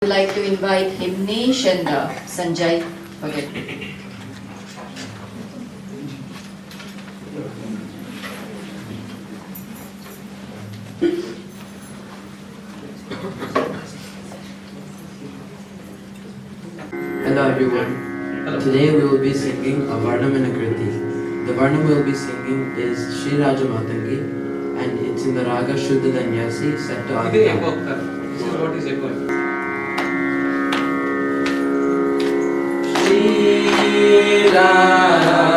would like to invite Himnesh and Sanjay Bhagat. Hello everyone. Today we will be singing a Varnam and a Kriti. The Varnam we will be singing is Sri Raja Matangi and it's in the Raga Shuddha Danyasi set to Aditya. This is what is echo. Shri Raja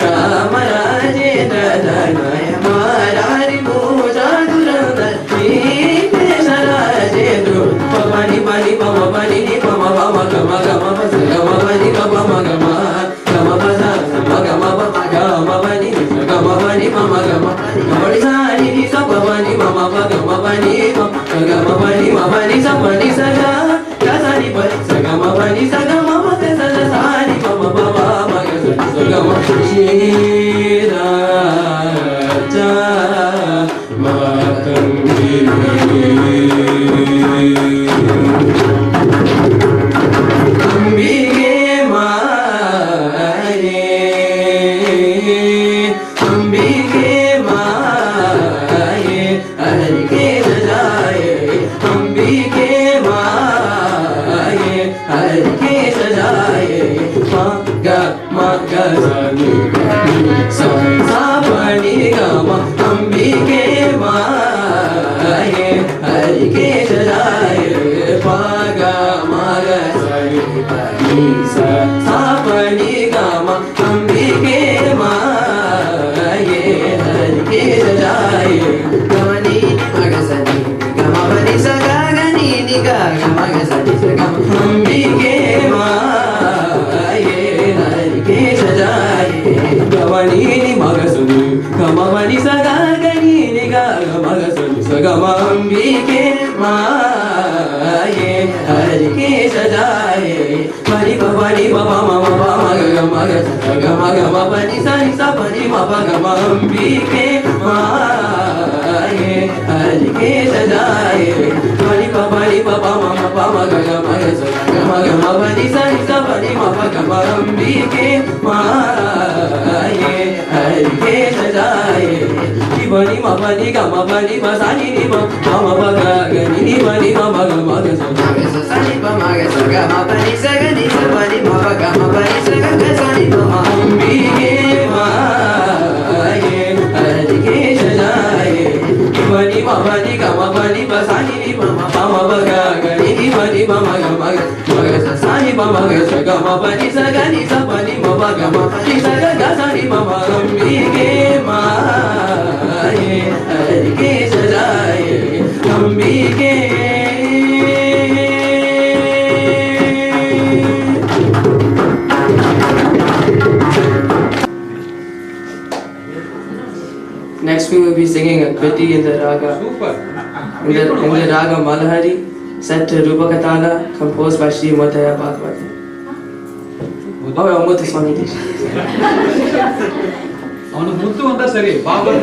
Chamarajendra Dhanaya Marari Moja ni ma ga ma pa ni sa pa ni sa ga sa ni pa sa ga ma pa ni sa ga ma pa sa sa ni pa ma pa ma ma ga sa ga ma Shira Matangi Ambige Maaye Ambige Maaye Harike Sajaye Ambige Maaye Harike Sajaye Maga Sani Sa pa ni ga ma Ambige Maaye Harike Sajaye Paga Maga Sani pa ni sa pa ni ga ma Ambige Maaye Harike Sajaye Gamani Maga Sani Gama Pani Sa Ga Ga Ni Ni Ga Ga Maga Sani Sa Ga ma Ambige Maaye Harike Sajaye Gamani Ni Maga Sani Gama Pani Sa Ga Ga Ni Ni Ga Ga Maga Sani Sa Ga ma Ambige Maaye Harike Sajaye Pani pa ma ma ma ga ma ga sa ga ma pa ni sa pa ni ma pa ga ma Ambige Maaye Harike Sajaye Pani pa ma ma ga ma ga sa ga ma pa ni sa pa ni ma pa ga ma Ambige Maaye Harike Sajaye Pani ma pa ni ga ma pa ni pa sa ni ma pa ga ga ni pa ni ma pa ga ma ga sa ni pa ma ga sa ga ma pa ni sa ga ni sa pa ni ma pa ga ma pa ni sa ga ga sa ni pa ma Ambige Maaye Harike Sajaye Pani ma pa ni ga ma pa ni pa sa ni pa ma pa ga ga ni pa ni ma ga ma ga sa ni pa ma ga sa ga ma pa ni sa ga ni sa pa ni ma pa ga ma pa ni sa ga ga sa ni pa ma Ambige Maaye Harike Sajaye Ambige Next we will be singing a kriti in the raga in the raga Malhari set to Rupaka Tala composed by Sri Madhya Bhagavati. Oh, Amut Swami. ಅವನು ಮುದ್ದು ಅಂತ ಸರಿ ಬಾಬರ್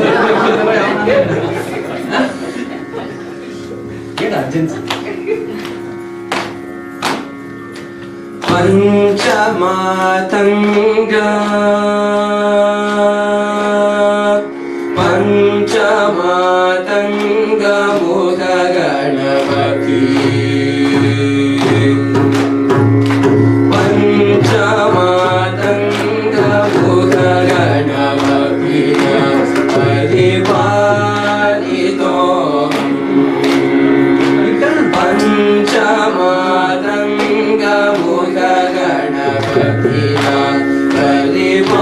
ಪಂಚಮಾತಂಗ ಪಂಚಮಾತಂಗ ಮುಖ ಗಣಪತಿ ಪಂಚಮಾತಂಗ ಮುಖ ಗಣಪತಿ ಪರಿಪಾಲಿತೋ ಪಂಚಮಾತಂಗ ಮುಖ Ganapati ಪರಿಪಾಲಿತೋ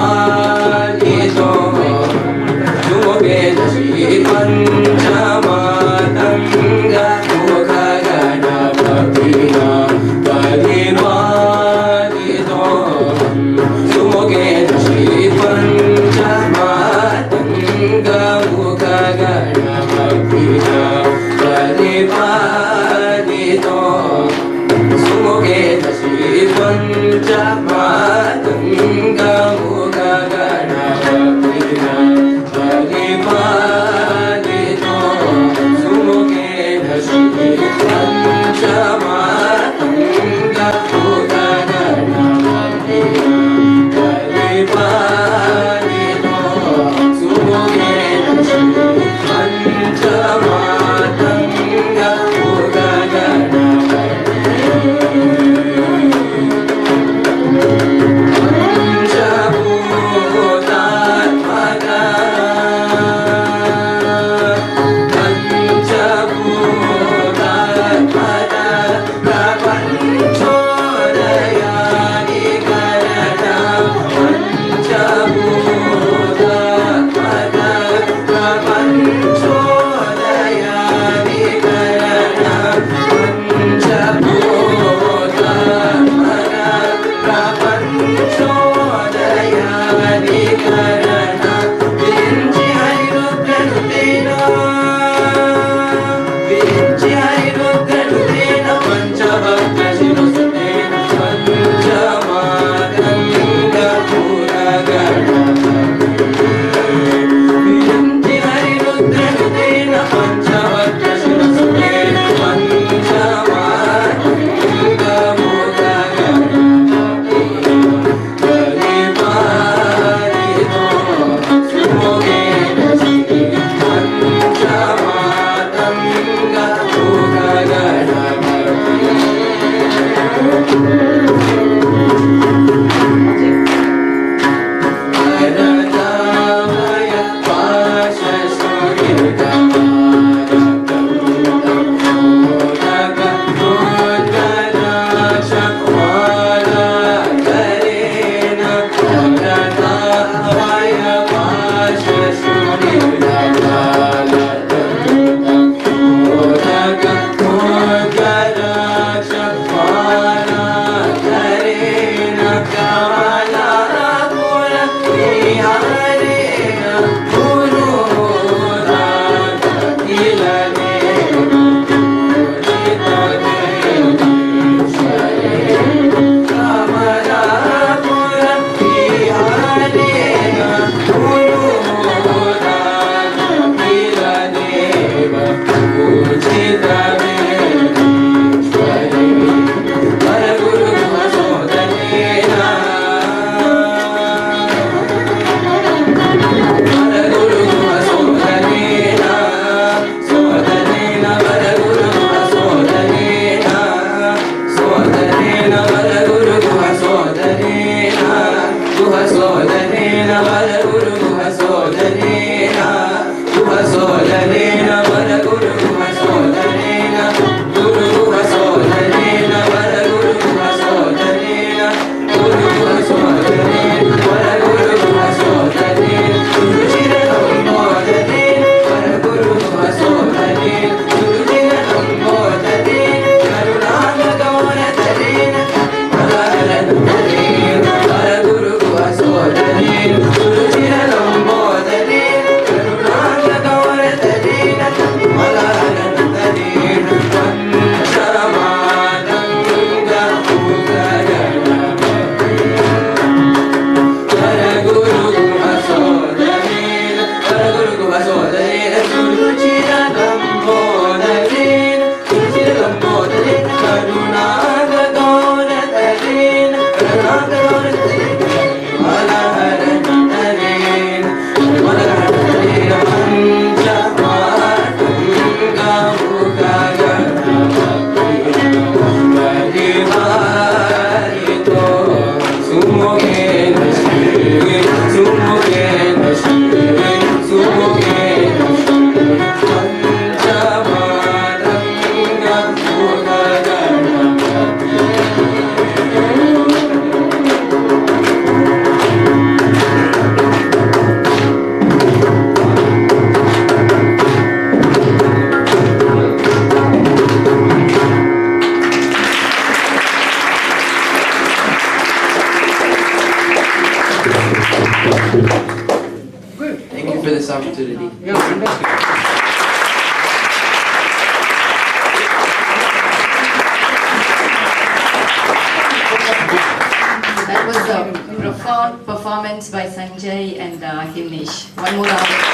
Thank you for this opportunity. Yeah, fantastic. That was a profound performance by Sanjay and Himnish. One more round.